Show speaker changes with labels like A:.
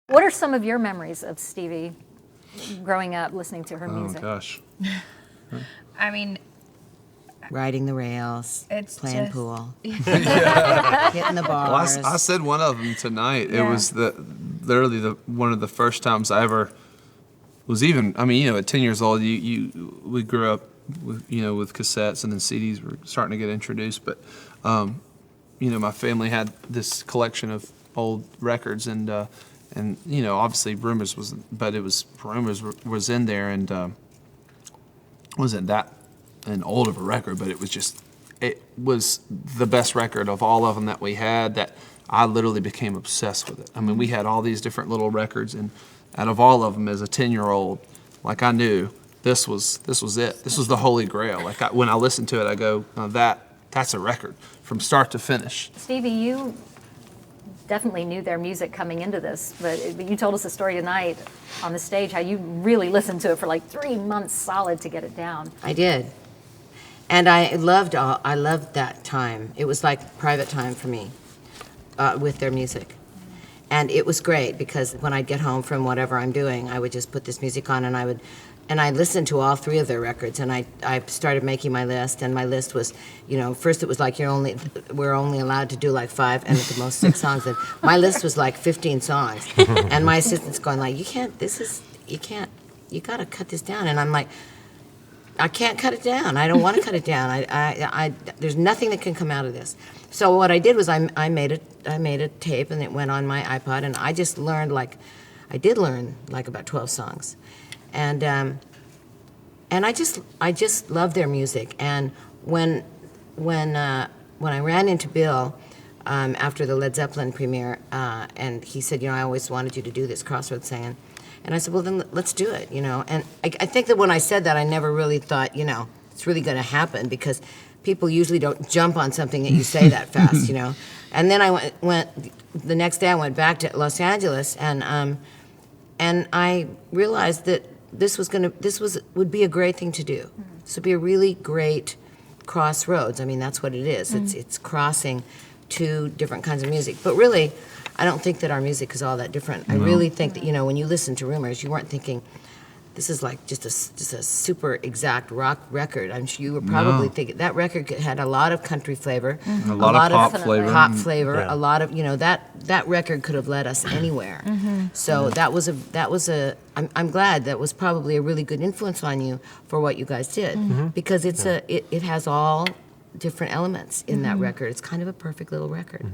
A: What are some of your memories of Stevie growing up, listening to her music?
B: Oh, gosh.
C: I mean,
D: Riding the rails,
C: It's
D: playing
C: just-
D: pool, hitting the
B: Well,
D: bars.
B: I said one of them tonight.
A: Yeah.
B: It was literally one of the first times I ever was even. I mean, at 10 years old, we grew up with with cassettes, and then CDs were starting to get introduced. But my family had this collection of old records, and obviously Rumors was in there, and wasn't that an old of a record, but it was the best record of all of them that we had, that I literally became obsessed with it. I mean, we had all these different little records, and out of all of them, as a 10-year-old, like, I knew this was it. This was the Holy Grail. Like, when I listen to it, I go, that's a record from start to finish.
A: Stevie, you definitely knew their music coming into this, but you told us a story tonight on the stage how you really listened to it for like 3 months solid to get it down.
D: I did. And I loved that time. It was like private time for me with their music. And it was great because when I'd get home from whatever I'm doing, I would just put this music on, and I listened to all 3 of their records, and I started making my list, and my list was, first it was like we're only allowed to do like 5 and at the most 6 songs, and my list was like 15 songs. And my assistant's going like, you gotta cut this down. And I'm like, I can't cut it down. I don't want to cut it down. There's nothing that can come out of this. So what I did was I made a tape, and it went on my iPod, and I just learned I did learn about 12 songs, and I just love their music. And when I ran into Bill after the Led Zeppelin premiere, and he said, I always wanted you to do this Crossroads singing. And I said, well, then let's do it, And I think that when I said that, I never really thought, it's really going to happen, because people usually don't jump on something that you say that fast, And then I went the next day. I went back to Los Angeles, and I realized that this would be a great thing to do. This would be a really great crossroads. I mean, that's what it is. It's crossing 2 different kinds of music, but really, I don't think that our music is all that different. I really think that, when you listen to Rumors, you weren't thinking, this is like just a super exact rock record. I'm sure you were probably thinking that record had a lot of country flavor,
B: A lot of pop
D: pop flavor,
B: Yeah.
D: a lot of, that record could have led us anywhere. So that was I'm glad that was probably a really good influence on you for what you guys did, because it has all different elements in that record. It's kind of a perfect little record.